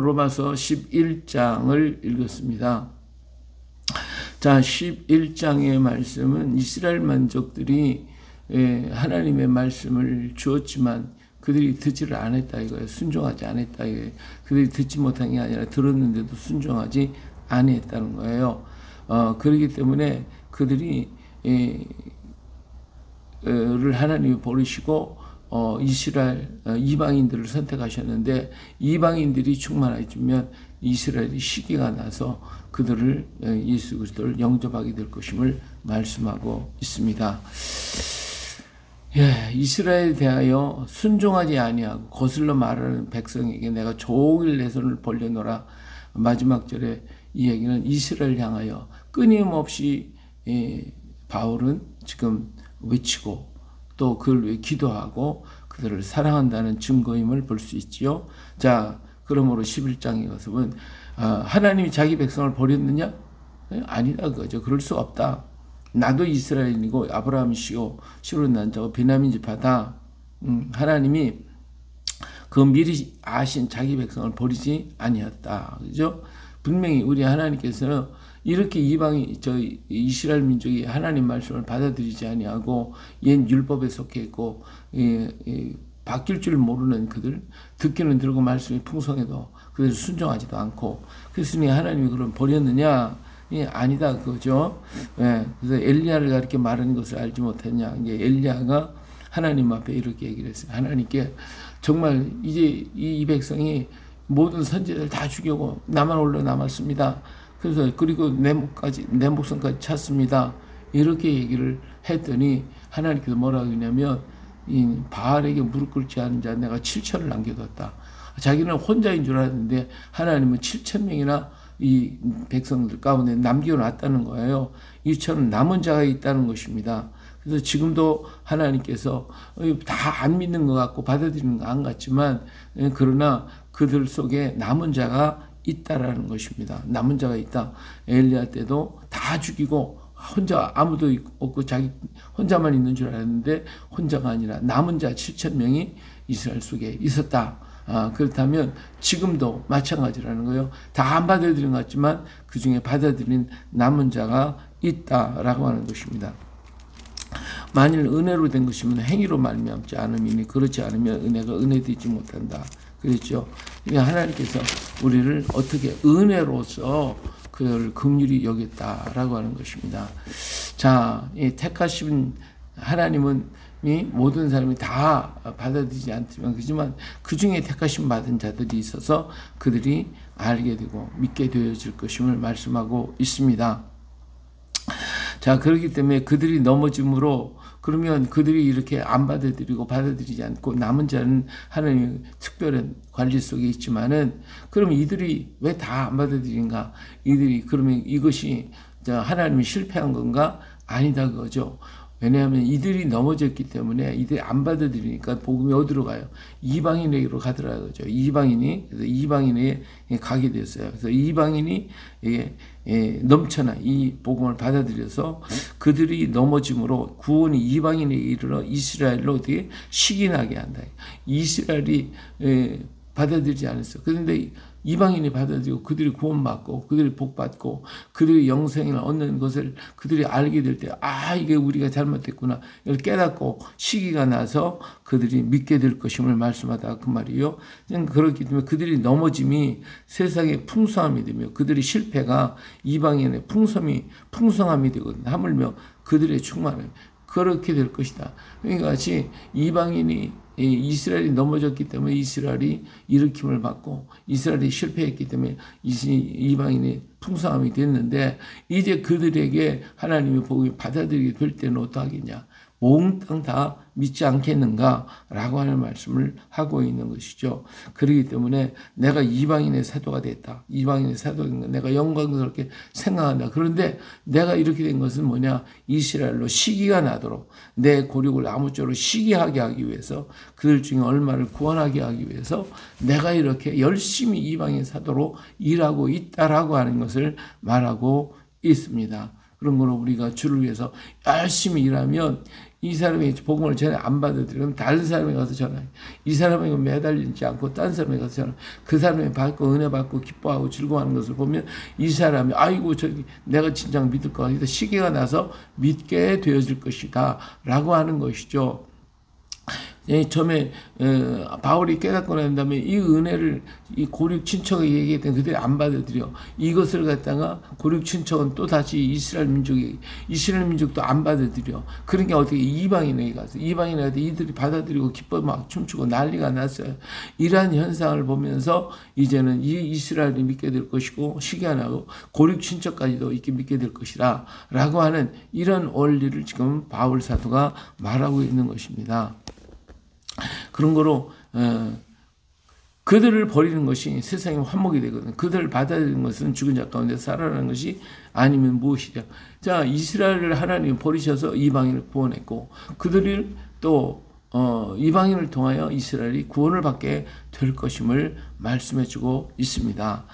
로마서 11장을 읽었습니다. 자, 11장의 말씀은 이스라엘 민족들이 하나님의 말씀을 주었지만 그들이 듣지를 않았다 이거예요. 순종하지 않았다 이거예요. 그들이 듣지 못한 게 아니라 들었는데도 순종하지 않았다는 거예요. 그렇기 때문에 그들이 를 하나님이 버리시고 이스라엘 이방인들을 선택하셨는데 이방인들이 충만해지면 이스라엘이 시기가 나서 그들을 예수 그리스도를 영접하게 될 것임을 말씀하고 있습니다. 예, 이스라엘에 대하여 순종하지 아니하고 거슬러 말하는 백성에게 내가 종일 내 손을 벌려놓으라. 마지막 절에 이 얘기는 이스라엘 향하여 끊임없이 바울은 지금 외치고 또 그를 위해 기도하고 그들을 사랑한다는 증거임을 볼 수 있지요. 자, 그러므로 11장에 가서는 하나님이 자기 백성을 버렸느냐? 아니다 그거죠. 그럴 수 없다. 나도 이스라엘이고 아브라함이시오 시론 난 자고 베냐민 지파다. 하나님이 그 미리 아신 자기 백성을 버리지 아니었다. 그죠? 분명히 우리 하나님께서는 이렇게 이방이 이스라엘 민족이 하나님 말씀을 받아들이지 아니하고 옛 율법에 속해 있고 바뀔 줄 모르는 그들 듣기는 들고 말씀이 풍성해도 그들 순종하지도 않고 그랬으니 하나님이 그럼 버렸느냐? 아니다 그거죠. 예, 그래서 엘리야를 이렇게 말하는 것을 알지 못했냐? 이게 엘리야가 하나님 앞에 이렇게 얘기를 했어요. 하나님께 정말 이제 이 백성이 모든 선지자들 다 죽이고 나만 올라 남았습니다. 그래서 그리고 내 목숨까지 찼습니다. 이렇게 얘기를 했더니 하나님께서 뭐라고 했냐면 이 바알에게 무릎 꿇지 않은 자 내가 7천을 남겨뒀다. 자기는 혼자인 줄 알았는데 하나님은 7,000명이나 이 백성들 가운데 남겨놨다는 거예요. 2천은 남은 자가 있다는 것입니다. 그래서 지금도 하나님께서 다 안 믿는 것 같고 받아들이는 것 안 같지만 그러나 그들 속에 남은 자가 있다라는 것입니다. 남은 자가 있다. 엘리야 때도 다 죽이고 혼자 아무도 없고 자기 혼자만 있는 줄 알았는데 혼자가 아니라 남은 자 7,000명이 이스라엘 속에 있었다. 그렇다면 지금도 마찬가지라는 거예요. 다 안 받아들인 것 같지만 그 중에 받아들인 남은 자가 있다라고 하는 것입니다. 만일 은혜로 된 것이면 행위로 말미암지 않음이니 그렇지 않으면 은혜가 은혜되지 못한다. 그랬죠. 하나님께서 우리를 어떻게 은혜로서 그를 긍휼히 여겼다라고 하는 것입니다. 자, 이 택하신 하나님은 모든 사람이 다 받아들이지 않지만 그렇지만 그 중에 택하심 받은 자들이 있어서 그들이 알게 되고 믿게 되어질 것임을 말씀하고 있습니다. 자, 그렇기 때문에 그들이 넘어짐으로 그러면 그들이 이렇게 안 받아들이고 받아들이지 않고 남은 자는 하나님의 특별한 관리 속에 있지만은 그럼 이들이 왜 다 안 받아들인가? 이들이 그러면 이것이 하나님이 실패한 건가? 아니다 그거죠. 왜냐하면 이들이 넘어졌기 때문에 이들이 안 받아들이니까 복음이 어디로 가요? 이방인에게로 가더라고요. 이방인이 그래서 이방인에 가게 됐어요. 그래서 이방인이 넘쳐나 이 복음을 받아들여서 그들이 넘어짐으로 구원이 이방인에 이르러 이스라엘로 어떻게 시기나게 한다. 이스라엘이 받아들이지 않았어. 그런데 이방인이 받아들이고 그들이 구원받고 그들이 복받고 그들이 영생을 얻는 것을 그들이 알게 될 때 이게 우리가 잘못했구나 이걸 깨닫고 시기가 나서 그들이 믿게 될 것임을 말씀하다 그 말이요. 그렇기 때문에 그들이 넘어짐이 세상의 풍성함이 되며 그들의 실패가 이방인의 풍성함이 되거든. 하물며 그들의 충만함 그렇게 될 것이다. 그러니까 같이 이방인이 이스라엘이 넘어졌기 때문에 이스라엘이 일으킴을 받고 이스라엘이 실패했기 때문에 이방인이 풍성함이 됐는데 이제 그들에게 하나님의 복음이 받아들이게 될 때는 어떠하겠냐. 몽땅 다 믿지 않겠는가 라고 하는 말씀을 하고 있는 것이죠. 그렇기 때문에 내가 이방인의 사도가 됐다. 이방인의 사도가 된 건 내가 영광스럽게 생각한다. 그런데 내가 이렇게 된 것은 뭐냐. 이스라엘로 시기가 나도록 내 고륙을 아무쪼록 시기하게 하기 위해서 그들 중에 얼마를 구원하게 하기 위해서 내가 이렇게 열심히 이방인 사도로 일하고 있다라고 하는 것을 말하고 있습니다. 그런 거로 우리가 주를 위해서 열심히 일하면 이 사람이 복음을 전에 안 받아들이면 다른 사람에 가서 전하요. 이 사람에게 매달리지 않고 딴 사람에 가서 전하요. 그 사람이 받고 은혜 받고 기뻐하고 즐거워하는 것을 보면 이 사람이 아이고 저기 내가 진작 믿을 것 같다. 시기가 나서 믿게 되어질 것이다 라고 하는 것이죠. 처음에 바울이 깨닫고 난 다음에 이 은혜를 이 고륙 친척에게 얘기했더니 그들이 안 받아들여. 이것을 갖다가 고륙 친척은 또 다시 이스라엘 민족도 안 받아들여. 그러니까 어떻게 이방인에게 가서 이방인한테 이들이 받아들이고 기뻐 막 춤추고 난리가 났어요. 이러한 현상을 보면서 이제는 이 이스라엘이 믿게 될 것이고 시기가 나고 고륙 친척까지도 이렇게 믿게 될 것이라 라고 하는 이런 원리를 지금 바울 사도가 말하고 있는 것입니다. 그런 거로 그들을 버리는 것이 세상의 환목이 되거든. 그들을 받아들이는 것은 죽은 자 가운데 살아나는 것이 아니면 무엇이냐. 자, 이스라엘을 하나님이 버리셔서 이방인을 구원했고 그들을 또 이방인을 통하여 이스라엘이 구원을 받게 될 것임을 말씀해주고 있습니다.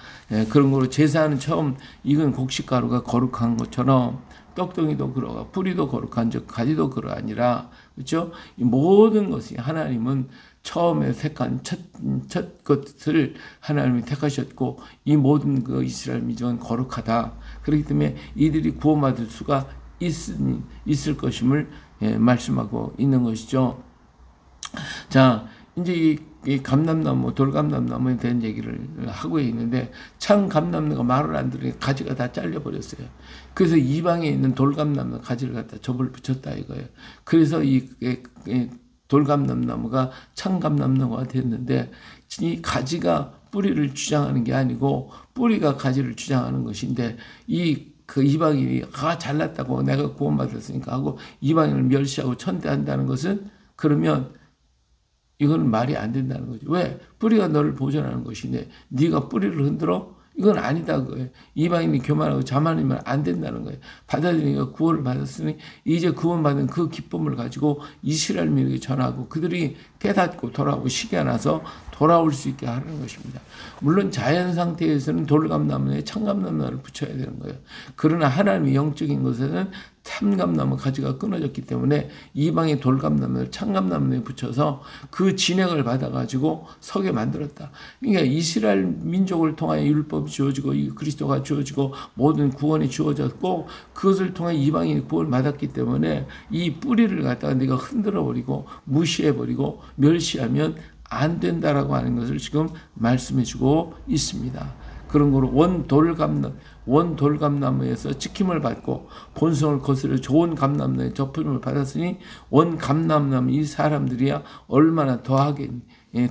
그런 거로 제사는 처음 익은 곡식가루가 거룩한 것처럼 떡덩이도 그러가 뿌리도 거룩한 즉 가지도 그러하니라. 그렇죠? 이 모든 것이 하나님은 처음에 택한 첫 것을 하나님이 택하셨고 이 모든 그 이스라엘 민족은 거룩하다. 그렇기 때문에 이들이 구원받을 수가 있을 것임을 말씀하고 있는 것이죠. 자, 이제 이 감람나무, 돌감람나무에 대한 얘기를 하고 있는데 참 감람나무가 말을 안 들으니 가지가 다 잘려버렸어요. 그래서 이방에 있는 돌감나무 가지를 갖다 접을 붙였다 이거예요. 그래서 이 돌감람나무가 참감람나무가 됐는데 이 가지가 뿌리를 주장하는 게 아니고 뿌리가 가지를 주장하는 것인데 그 이방인이 잘났다고 내가 구원받았으니까 하고 이방인을 멸시하고 천대한다는 것은 그러면 이건 말이 안 된다는 거죠. 왜? 뿌리가 너를 보존하는 것인데 네가 뿌리를 흔들어? 이건 아니다 그거예요. 이방인이 교만하고 자만하면 안 된다는 거예요. 받아들이니까 구원을 받았으니 이제 구원받은 그 기쁨을 가지고 이스라엘 민에게 전하고 그들이 깨닫고 돌아오고 시기가 나서 돌아올 수 있게 하는 것입니다. 물론 자연 상태에서는 돌감나무에 참감나무를 붙여야 되는 거예요. 그러나 하나님의 영적인 것에는 참감나무 가지가 끊어졌기 때문에 이방의 돌감나무를 참감나무에 붙여서 그 진액을 받아가지고 서게 만들었다. 그러니까 이스라엘 민족을 통하여 율법이 주어지고 그리스도가 주어지고 모든 구원이 주어졌고 그것을 통해 이방인이 구원을 받았기 때문에 이 뿌리를 갖다가 네가 흔들어버리고 무시해버리고 멸시하면 안 된다라고 하는 것을 지금 말씀해주고 있습니다. 그런 거로 원돌감나무에서 지킴을 받고 본성을 거스려 좋은 감람나무에 접힘을 받았으니 원감람나무 이 사람들이야 얼마나 더하겠니.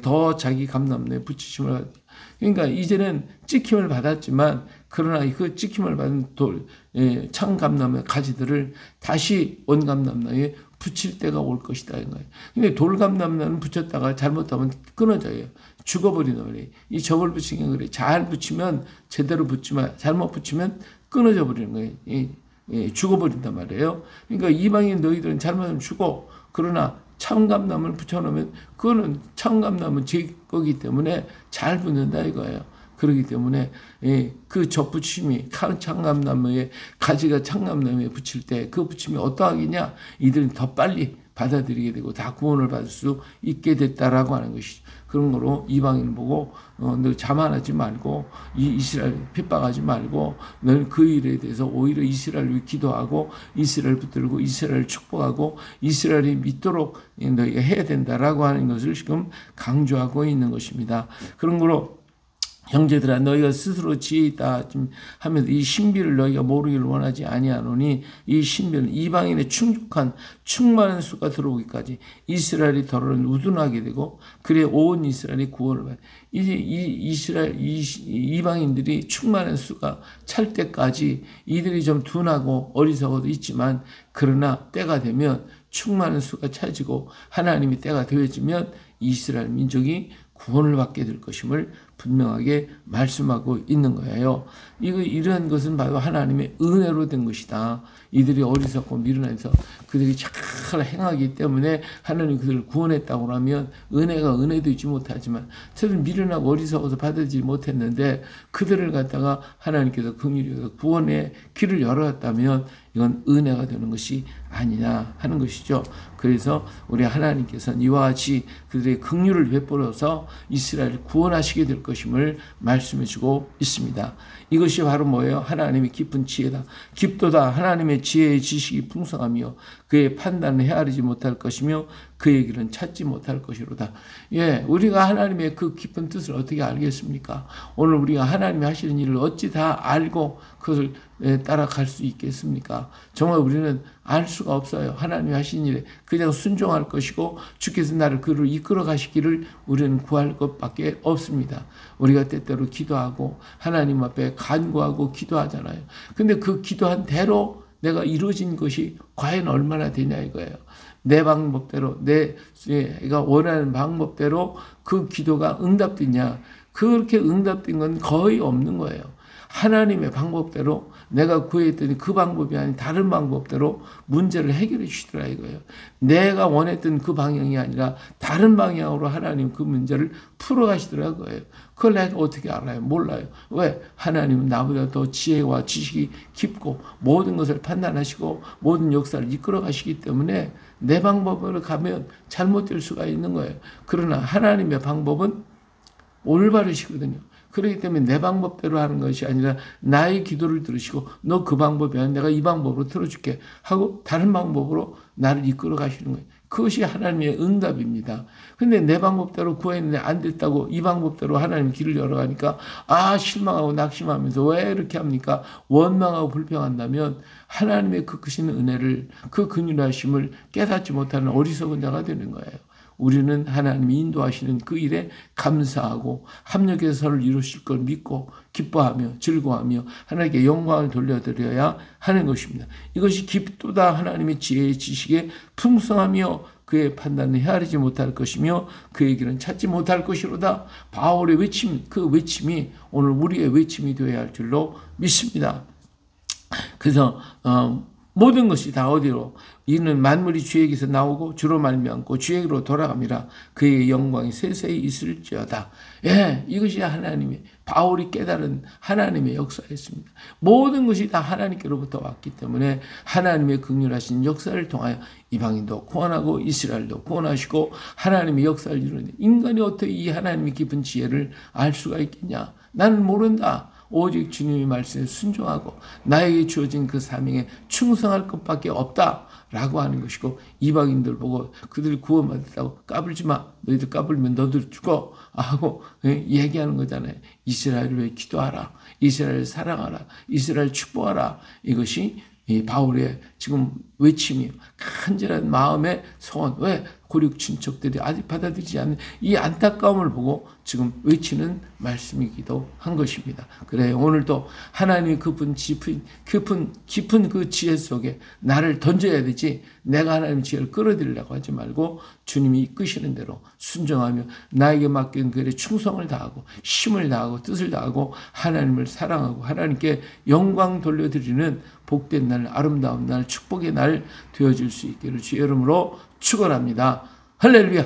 더 자기 감람나무에 붙이심을 받. 그러니까 이제는 찍힘을 받았지만 그러나 그 찍힘을 받은 참감나무의 가지들을 다시 원감람나무에 붙일 때가 올 것이다. 근데 돌감나무는 붙였다가 잘못하면 끊어져요. 죽어버리는 거예요. 이 접을 붙이는 게 그래. 잘 붙이면 제대로 붙지만 잘못 붙이면 끊어져 버리는 거예요. 죽어버린단 말이에요. 그러니까 이방인 너희들은 잘못하면 죽어. 그러나 참감나무를 붙여놓으면 그거는 참감나무 제 거기 때문에 잘 붙는다 이거예요. 그렇기 때문에 그 접붙임이 참감나무에 가지가 참감나무에 붙일 때 그 붙임이 어떠하겠냐? 이들은 더 빨리 받아들이게 되고 다 구원을 받을 수 있게 됐다라고 하는 것이죠. 그런 거로 이방인을 보고 너 자만하지 말고 이스라엘 핍박하지 말고 너는 그 일에 대해서 오히려 이스라엘 위해 기도하고 이스라엘 붙들고 이스라엘 축복하고 이스라엘이 믿도록 너희가 해야 된다라고 하는 것을 지금 강조하고 있는 것입니다. 그런 거로 형제들아 너희가 스스로 지혜 있다 하면서 이 신비를 너희가 모르기를 원하지 아니하노니 이 신비는 이방인의 충만한 수가 들어오기까지 이스라엘이 더러는 우둔하게 되고 그래 온 이스라엘이 구원을 받아. 이제 이방인들이 충만한 수가 찰 때까지 이들이 좀 둔하고 어리석어도 있지만 그러나 때가 되면 충만한 수가 차지고 하나님이 때가 되어지면 이스라엘 민족이 구원을 받게 될 것임을 분명하게 말씀하고 있는 거예요. 이러한 것은 바로 하나님의 은혜로 된 것이다. 이들이 어리석고 미련해서 그들이 잘 행하기 때문에 하나님이 그들을 구원했다고 하면 은혜가 은혜되지 못하지만 저들 미련하고 어리석어서 받아들이지 못했는데 그들을 갖다가 하나님께서 긍휼히 구원의 길을 열어왔다면 이건 은혜가 되는 것이 아니냐 하는 것이죠. 그래서 우리 하나님께서는 이와 같이 그들의 긍휼을 베풀어서 이스라엘을 구원하시게 될 것임을 말씀해 주고 있습니다. 이것이 바로 뭐예요? 하나님의 깊은 지혜다. 깊도다. 하나님의 지혜의 지식이 풍성하며 그의 판단을 헤아리지 못할 것이며 그의 길은 찾지 못할 것이로다. 예, 우리가 하나님의 그 깊은 뜻을 어떻게 알겠습니까? 오늘 우리가 하나님이 하시는 일을 어찌 다 알고 그것을 따라갈 수 있겠습니까? 정말 우리는 알 수가 없어요. 하나님이 하신 일에 그냥 순종할 것이고 주께서 나를 그로 이끌어 가시기를 우리는 구할 것밖에 없습니다. 우리가 때때로 기도하고 하나님 앞에 간구하고 기도하잖아요. 근데 그 기도한 대로 내가 이루어진 것이 과연 얼마나 되냐 이거예요. 내 방법대로 내가 원하는 방법대로 그 기도가 응답되냐, 그렇게 응답된 건 거의 없는 거예요. 하나님의 방법대로 내가 구했더니 그 방법이 아닌 다른 방법대로 문제를 해결해 주시더라 이거예요. 내가 원했던 그 방향이 아니라 다른 방향으로 하나님 그 문제를 풀어가시더라고요. 그걸 내가 어떻게 알아요? 몰라요. 왜? 하나님은 나보다 더 지혜와 지식이 깊고 모든 것을 판단하시고 모든 역사를 이끌어 가시기 때문에 내 방법으로 가면 잘못될 수가 있는 거예요. 그러나 하나님의 방법은 올바르시거든요. 그렇기 때문에 내 방법대로 하는 것이 아니라 나의 기도를 들으시고 너 그 방법이 아니라 내가 이 방법으로 들어줄게 하고 다른 방법으로 나를 이끌어 가시는 거예요. 그것이 하나님의 응답입니다. 근데 내 방법대로 구했는데 안 됐다고 이 방법대로 하나님 길을 열어가니까 실망하고 낙심하면서 왜 이렇게 합니까? 원망하고 불평한다면 하나님의 그 크신 은혜를, 그 긍휼하심을 깨닫지 못하는 어리석은 자가 되는 거예요. 우리는 하나님이 인도하시는 그 일에 감사하고 합력해서 서를 이루실 걸 믿고 기뻐하며 즐거워하며 하나님께 영광을 돌려드려야 하는 것입니다. 이것이 깊도다. 하나님의 지혜의 지식에 풍성하며 그의 판단을 헤아리지 못할 것이며 그의 길은 찾지 못할 것이로다. 바울의 외침, 그 외침이 오늘 우리의 외침이 되어야 할 줄로 믿습니다. 그래서 모든 것이 다 어디로? 이는 만물이 주에게서 나오고 주로 말미암고 주에게로 돌아갑니다. 그의 영광이 세세히 있을지어다. 예, 이것이 하나님의, 바울이 깨달은 하나님의 역사였습니다. 모든 것이 다 하나님께로부터 왔기 때문에 하나님의 긍휼하신 역사를 통하여 이방인도 구원하고 이스라엘도 구원하시고 하나님의 역사를 이루는, 인간이 어떻게 이 하나님의 깊은 지혜를 알 수가 있겠냐? 나는 모른다. 오직 주님의 말씀에 순종하고 나에게 주어진 그 사명에 충성할 것밖에 없다라고 하는 것이고, 이방인들 보고 그들이 구원받았다고 까불지 마. 너희들 까불면 너들 죽어 하고 얘기하는 거잖아요. 이스라엘을 위해 기도하라. 이스라엘을 사랑하라. 이스라엘 축복하라. 이것이 이 바울의 지금 외침이에요. 간절한 마음의 소원. 왜? 고륙 친척들이 아직 받아들이지 않는 이 안타까움을 보고 지금 외치는 말씀이기도 한 것입니다. 그래, 오늘도 하나님의 깊은 그 지혜 속에 나를 던져야 되지, 내가 하나님의 지혜를 끌어들이려고 하지 말고 주님이 이끄시는 대로 순종하며 나에게 맡긴 그 일에 충성을 다하고 힘을 다하고 뜻을 다하고 하나님을 사랑하고 하나님께 영광 돌려드리는 복된 날, 아름다운 날, 축복의 날 되어질 수 있기를 주의 이름으로 축원합니다. 할렐루야.